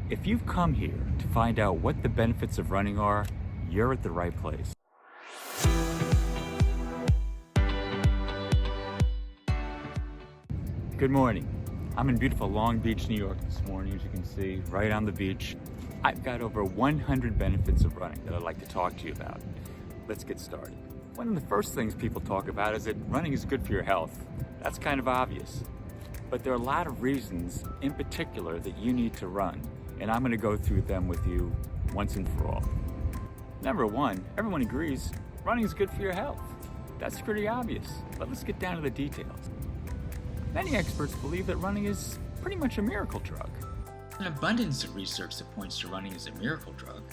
If you've come here to find out what the benefits of running are, you're at the right place. Good morning. I'm in beautiful Long Beach, New York this morning, as you can see, right on the beach. I've got over 100 benefits of running that I'd like to talk to you about. Let's get started. One of the first things people talk about is that running is good for your health. That's kind of obvious. But there are a lot of reasons in particular that you need to run, and I'm going to go through them with you once and for all. Number one, everyone agrees running is good for your health. That's pretty obvious, but let's get down to the details. Many experts believe that running is pretty much a miracle drug. An abundance of research that points to running as a miracle drug.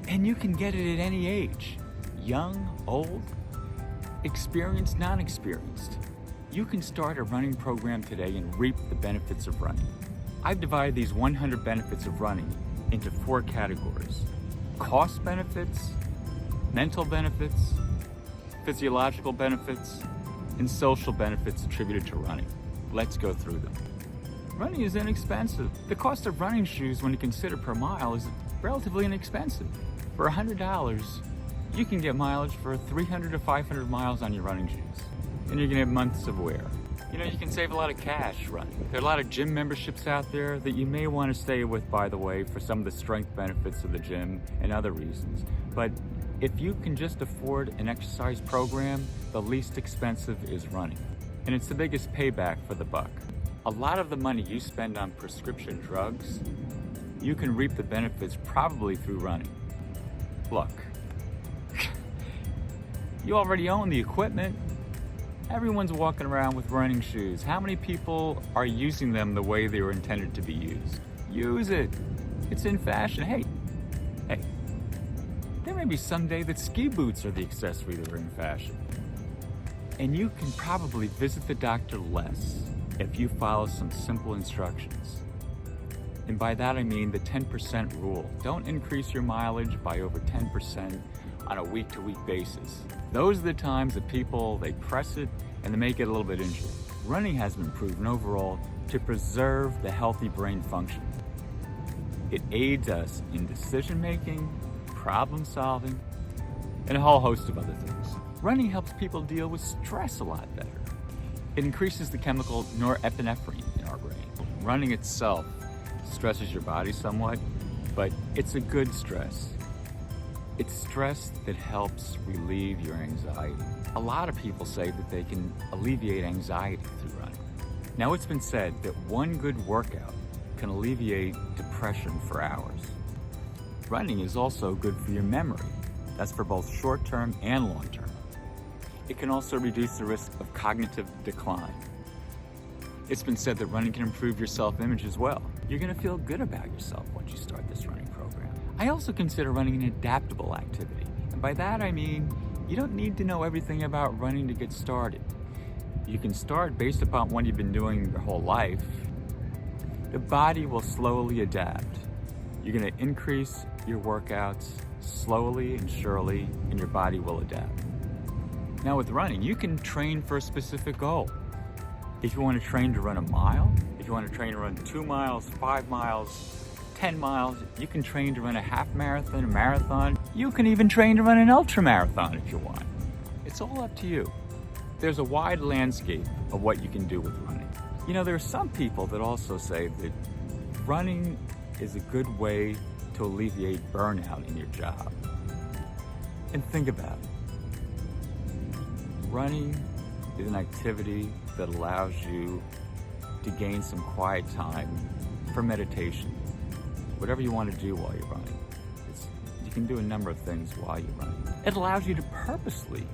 And you can get it at any age. Young, old, experienced, non-experienced. You can start a running program today and reap the benefits of running. I've divided these 100 benefits of running into 4 categories. Cost benefits, mental benefits, physiological benefits, and social benefits attributed to running. Let's go through them. Running is inexpensive. The cost of running shoes when you consider per mile is relatively inexpensive. For $100, you can get mileage for 300 to 500 miles on your running shoes. And you're gonna have months of wear. You know, you can save a lot of cash running. There are a lot of gym memberships out there that you may want to stay with, by the way, for some of the strength benefits of the gym and other reasons. But if you can just afford an exercise program, the least expensive is running. And it's the biggest payback for the buck. A lot of the money you spend on prescription drugs, you can reap the benefits probably through running. Look, you already own the equipment. Everyone's walking around with running shoes. How many people are using them the way they were intended to be used? Use it. It's in fashion. Hey, there may be some day that ski boots are the accessory that are in fashion. And you can probably visit the doctor less if you follow some simple instructions. And by that I mean the 10% rule. Don't increase your mileage by over 10% on a week-to-week basis. Those are the times that people, they press it and they make it a little bit injured. Running has been proven overall to preserve the healthy brain function. It aids us in decision-making, problem-solving, and a whole host of other things. Running helps people deal with stress a lot better. It increases the chemical norepinephrine in our brain. Running itself stresses your body somewhat, but it's a good stress. It's stress that helps relieve your anxiety. A lot of people say that they can alleviate anxiety through running. Now, it's been said that one good workout can alleviate depression for hours. Running is also good for your memory. That's for both short-term and long-term. It can also reduce the risk of cognitive decline. It's been said that running can improve your self-image as well. You're gonna feel good about yourself once you start this running program. I also consider running an adaptable activity. And by that I mean, you don't need to know everything about running to get started. You can start based upon what you've been doing your whole life. The body will slowly adapt. You're gonna increase your workouts slowly and surely, and your body will adapt. Now with running, you can train for a specific goal. If you want to train to run a mile, if you want to train to run 2 miles, 5 miles, 10 miles, you can train to run a half marathon, a marathon. You can even train to run an ultra marathon if you want. It's all up to you. There's a wide landscape of what you can do with running. You know, there are some people that also say that running is a good way to alleviate burnout in your job. And think about it. Running is an activity that allows you to gain some quiet time for meditation. Whatever you want to do while you're running. You can do a number of things while you're running. It allows you to purposely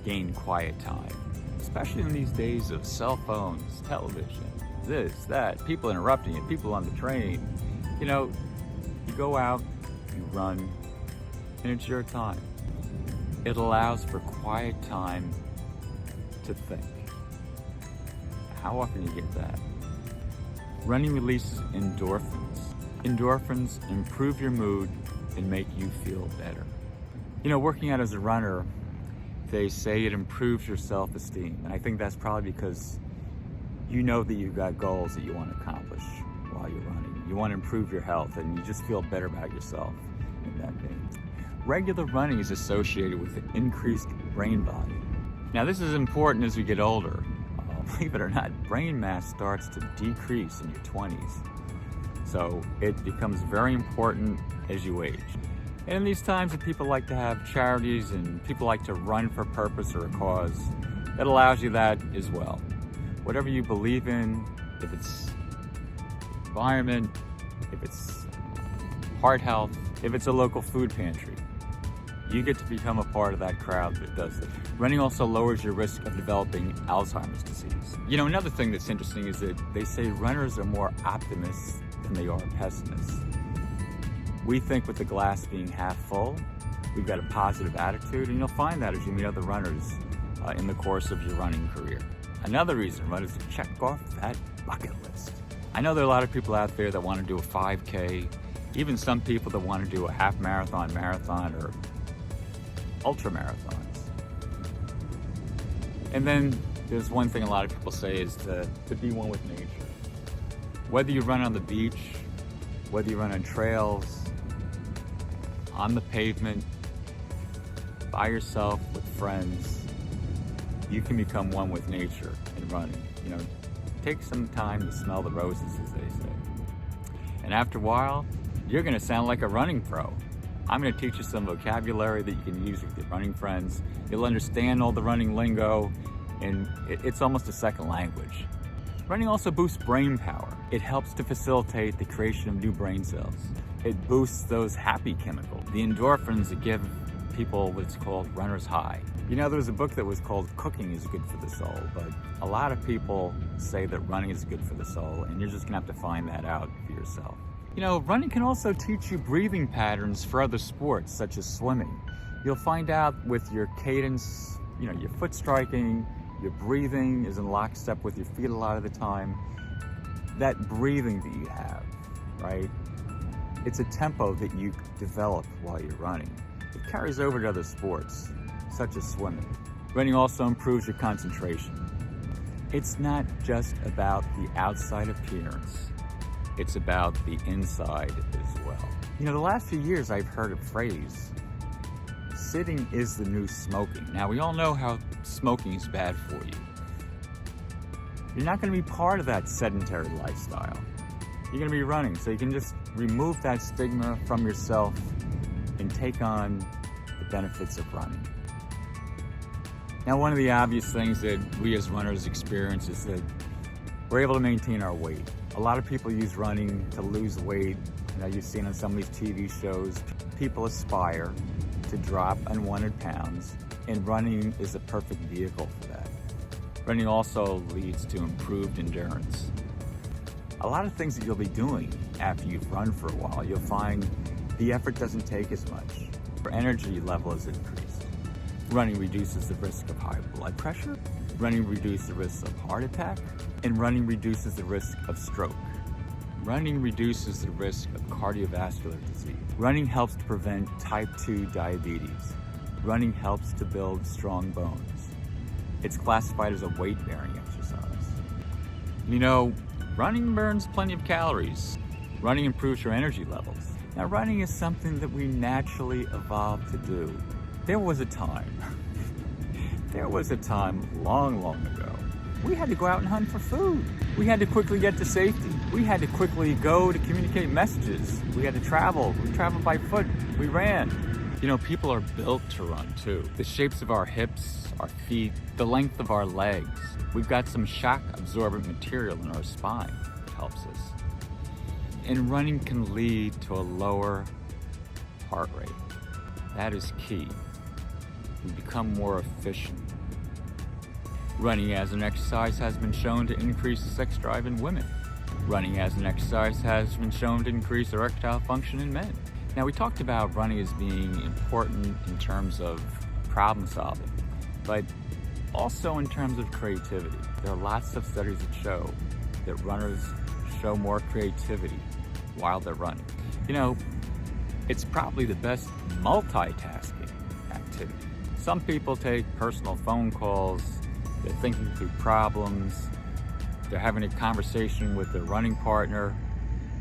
gain quiet time, especially in these days of cell phones, television, this, that, people interrupting you, people on the train. You know, you go out, you run, and it's your time. It allows for quiet time to think. How often do you get that? Running releases endorphins. Endorphins improve your mood and make you feel better. You know, working out as a runner, they say it improves your self-esteem. And I think that's probably because you know that you've got goals that you want to accomplish while you're running. You want to improve your health, and you just feel better about yourself in that vein. Regular running is associated with an increased brain volume. Now, this is important as we get older. Believe it or not, brain mass starts to decrease in your 20s. So it becomes very important as you age. And in these times that people like to have charities and people like to run for purpose or a cause, it allows you that as well. Whatever you believe in, if it's environment, if it's heart health, if it's a local food pantry, you get to become a part of that crowd that does it. Running also lowers your risk of developing Alzheimer's disease. You know, another thing that's interesting is that they say runners are more optimists than they are pessimists. We think with the glass being half full, we've got a positive attitude, and you'll find that as you meet other runners in the course of your running career. Another reason runners to check off that bucket list. I know there are a lot of people out there that want to do a 5K, even some people that want to do a half marathon, or ultra marathons. And then there's one thing a lot of people say is to be one with nature. Whether you run on the beach, whether you run on trails, on the pavement, by yourself, with friends, you can become one with nature in running. You know, take some time to smell the roses, as they say. And after a while, you're gonna sound like a running pro. I'm gonna teach you some vocabulary that you can use with your running friends. You'll understand all the running lingo, and it's almost a second language. Running also boosts brain power. It helps to facilitate the creation of new brain cells. It boosts those happy chemicals, the endorphins that give people what's called runner's high. You know, there was a book that was called Cooking is Good for the Soul, but a lot of people say that running is good for the soul, and you're just gonna have to find that out for yourself. You know, running can also teach you breathing patterns for other sports, such as swimming. You'll find out with your cadence, you know, your foot striking, your breathing is in lockstep with your feet a lot of the time. That breathing that you have, right? It's a tempo that you develop while you're running. It carries over to other sports, such as swimming. Running also improves your concentration. It's not just about the outside appearance. It's about the inside as well. You know, the last few years I've heard a phrase, sitting is the new smoking. Now, we all know how smoking is bad for you. You're not gonna be part of that sedentary lifestyle. You're gonna be running, so you can just remove that stigma from yourself and take on the benefits of running. Now, one of the obvious things that we as runners experience is that we're able to maintain our weight. A lot of people use running to lose weight. You know, you've seen on some of these TV shows, people aspire to drop unwanted pounds, and running is a perfect vehicle for that. Running also leads to improved endurance. A lot of things that you'll be doing after you've run for a while, you'll find the effort doesn't take as much. Your energy level is increased. Running reduces the risk of high blood pressure. Running reduces the risk of heart attack. And running reduces the risk of stroke. Running reduces the risk of cardiovascular disease. Running helps to prevent type 2 diabetes. Running helps to build strong bones. It's classified as a weight-bearing exercise. You know, running burns plenty of calories. Running improves your energy levels. Now, running is something that we naturally evolved to do. There was a time long, long ago, we had to go out and hunt for food. We had to quickly get to safety. We had to quickly go to communicate messages. We had to travel. We traveled by foot. We ran. You know, people are built to run too. The shapes of our hips, our feet, the length of our legs. We've got some shock absorbent material in our spine that helps us. And running can lead to a lower heart rate. That is key. We become more efficient. Running as an exercise has been shown to increase sex drive in women. Running as an exercise has been shown to increase erectile function in men. Now, we talked about running as being important in terms of problem solving, but also in terms of creativity. There are lots of studies that show that runners show more creativity while they're running. You know, it's probably the best multitasking activity. Some people take personal phone calls, they're thinking through problems, they're having a conversation with their running partner,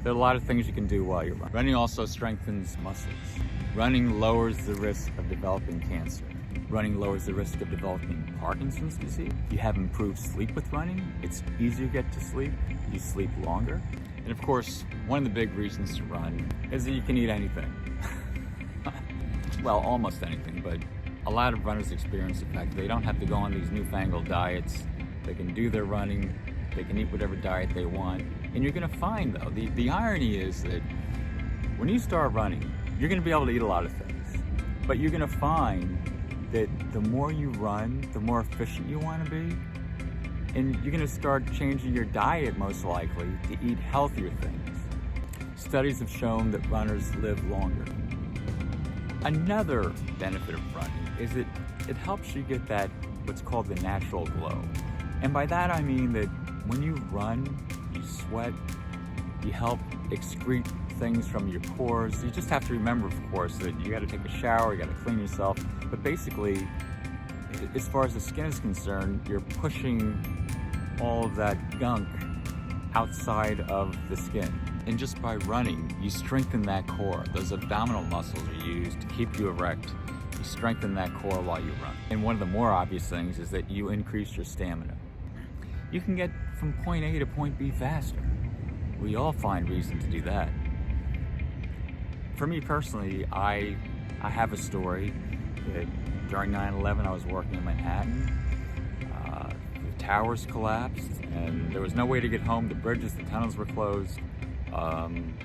There are a lot of things you can do while you're running. Running also strengthens muscles. Running lowers the risk of developing cancer. Running lowers the risk of developing Parkinson's disease. You have improved sleep with running. It's easier to get to sleep. You sleep longer. And of course, one of the big reasons to run is that you can eat anything. Well, almost anything, but a lot of runners experience the fact that they don't have to go on these newfangled diets. They can do their running. They can eat whatever diet they want. And you're gonna find though, the irony is that when you start running, you're gonna be able to eat a lot of things. But you're gonna find that the more you run, the more efficient you wanna be. And you're gonna start changing your diet most likely to eat healthier things. Studies have shown that runners live longer. Another benefit of running is that it helps you get that, what's called the natural glow. And by that I mean that when you run, you sweat, you help excrete things from your pores. You just have to remember, of course, that you gotta take a shower, you gotta clean yourself. But basically, as far as the skin is concerned, you're pushing all of that gunk outside of the skin. And just by running, you strengthen that core. Those abdominal muscles are used to keep you erect. You strengthen that core while you run. And one of the more obvious things is that you increase your stamina. You can get from point A to point B faster. We all find reason to do that. For me personally, I have a story that during 9/11 I was working in Manhattan. The towers collapsed and there was no way to get home. The bridges, the tunnels were closed. I'm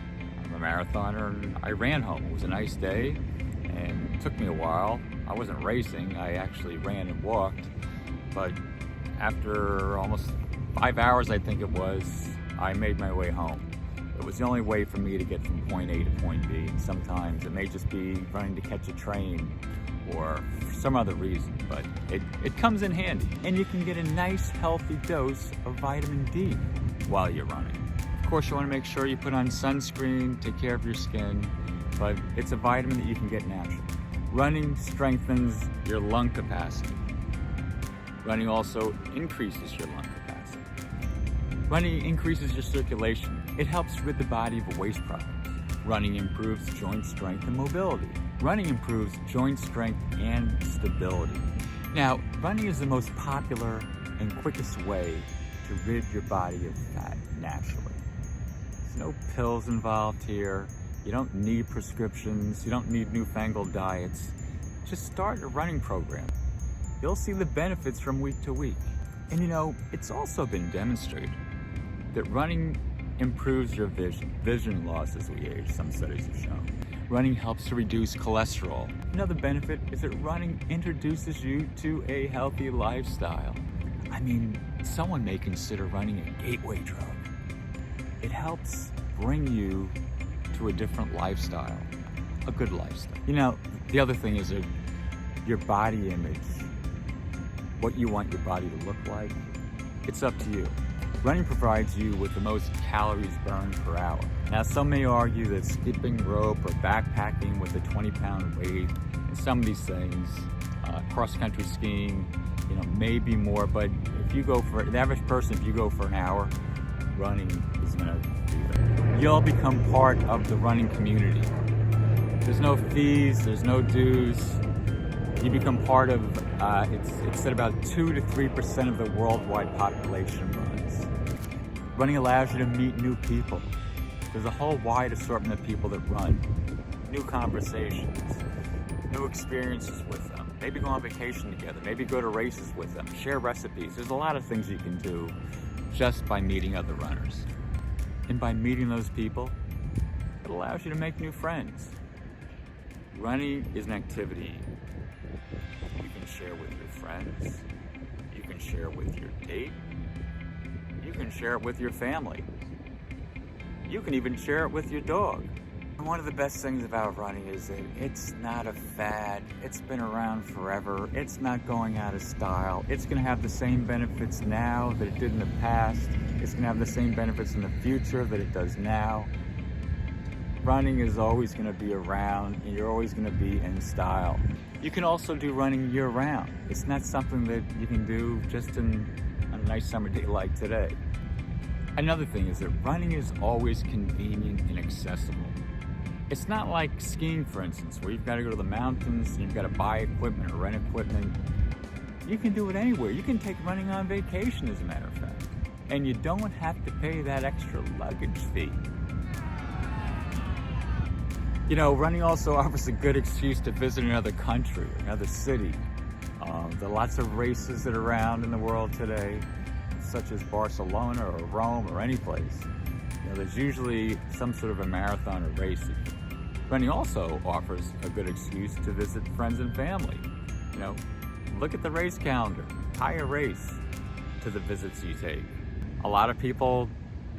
a marathoner and I ran home. It was a nice day and it took me a while. I wasn't racing, I actually ran and walked. But after almost 5 hours, I think it was, I made my way home. It was the only way for me to get from point A to point B. And sometimes it may just be running to catch a train or for some other reason, but it comes in handy. And you can get a nice healthy dose of vitamin D while you're running. Of course, you want to make sure you put on sunscreen, take care of your skin, but it's a vitamin that you can get naturally. Running strengthens your lung capacity. Running also increases your lung capacity. Running increases your circulation. It helps rid the body of waste products. Running improves joint strength and mobility. Running improves joint strength and stability. Now, running is the most popular and quickest way to rid your body of fat naturally. There's no pills involved here. You don't need prescriptions. You don't need newfangled diets. Just start a running program. You'll see the benefits from week to week. And you know, it's also been demonstrated that running improves your vision. Vision loss as we age, some studies have shown. Running helps to reduce cholesterol. Another benefit is that running introduces you to a healthy lifestyle. I mean, someone may consider running a gateway drug. It helps bring you to a different lifestyle, a good lifestyle. You know, the other thing is that your body image, what you want your body to look like, it's up to you. Running provides you with the most calories burned per hour. Now, some may argue that skipping rope or backpacking with a 20-pound weight and some of these things, cross-country skiing, you know, may be more, but if you go for, the average person, if you go for an hour, running is gonna do that. You'll become part of the running community. There's no fees, there's no dues. You become part of, it's said about 2 to 3% of the worldwide population runs. Running allows you to meet new people. There's a whole wide assortment of people that run. New conversations, new experiences with them. Maybe go on vacation together, maybe go to races with them, share recipes. There's a lot of things you can do just by meeting other runners. And by meeting those people, it allows you to make new friends. Running is an activity you can share with your friends, you can share with your date, you can share it with your family, you can even share it with your dog. And one of the best things about running is that it's not a fad, it's been around forever, it's not going out of style, it's gonna have the same benefits now that it did in the past, it's gonna have the same benefits in the future that it does now. Running is always gonna be around and you're always gonna be in style. You can also do running year-round. It's not something that you can do just in a nice summer day like today. Another thing is that running is always convenient and accessible. It's not like skiing, for instance, where you've got to go to the mountains and you've got to buy equipment or rent equipment. You can do it anywhere. You can take running on vacation, as a matter of fact. And you don't have to pay that extra luggage fee. You know, running also offers a good excuse to visit another country, another city. There are lots of races that are around in the world today, such as Barcelona or Rome or any place. You know, there's usually some sort of a marathon or race. Running also offers a good excuse to visit friends and family. You know, look at the race calendar, tie a race to the visits you take. A lot of people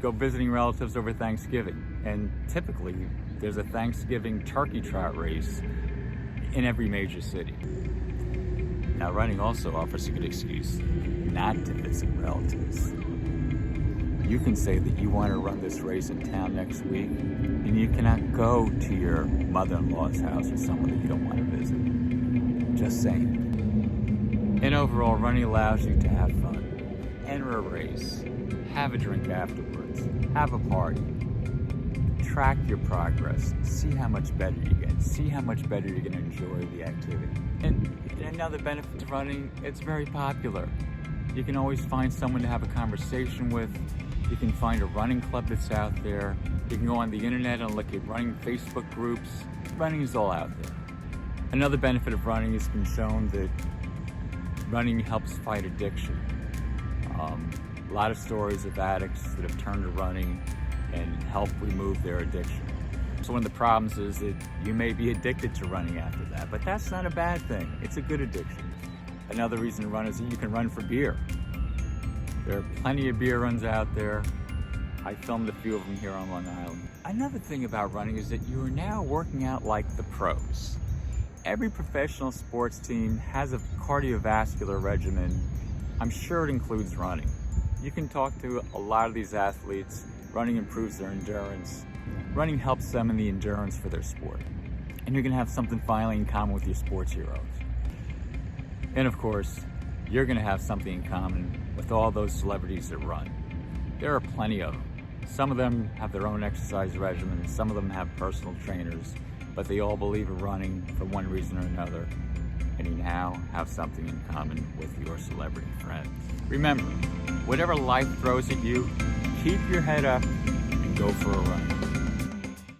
go visiting relatives over Thanksgiving, and typically there's a Thanksgiving turkey trot race in every major city. Now, running also offers a good excuse not to visit relatives. You can say that you want to run this race in town next week, and you cannot go to your mother-in-law's house or someone that you don't want to visit. Just saying. And overall, running allows you to have fun. Enter a race. Have a drink afterwards. Have a party. Track your progress. See how much better you get. See how much better you're going to enjoy the activity. And another benefit of running, it's very popular. You can always find someone to have a conversation with. You can find a running club that's out there. You can go on the internet and look at running Facebook groups. Running is all out there. Another benefit of running has been shown that running helps fight addiction. A lot of stories of addicts that have turned to running and help remove their addiction. So one of the problems is that you may be addicted to running after that, but that's not a bad thing. It's a good addiction. Another reason to run is that you can run for beer. There are plenty of beer runs out there. I filmed a few of them here on Long Island. Another thing about running is that you are now working out like the pros. Every professional sports team has a cardiovascular regimen. I'm sure it includes running. You can talk to a lot of these athletes. Running improves their endurance. Running helps them in the endurance for their sport. And you're gonna have something finally in common with your sports heroes. And of course, you're gonna have something in common with all those celebrities that run. There are plenty of them. Some of them have their own exercise regimen, some of them have personal trainers, but they all believe in running for one reason or another, and you now have something in common with your celebrity friends. Remember, whatever life throws at you, keep your head up and go for a run.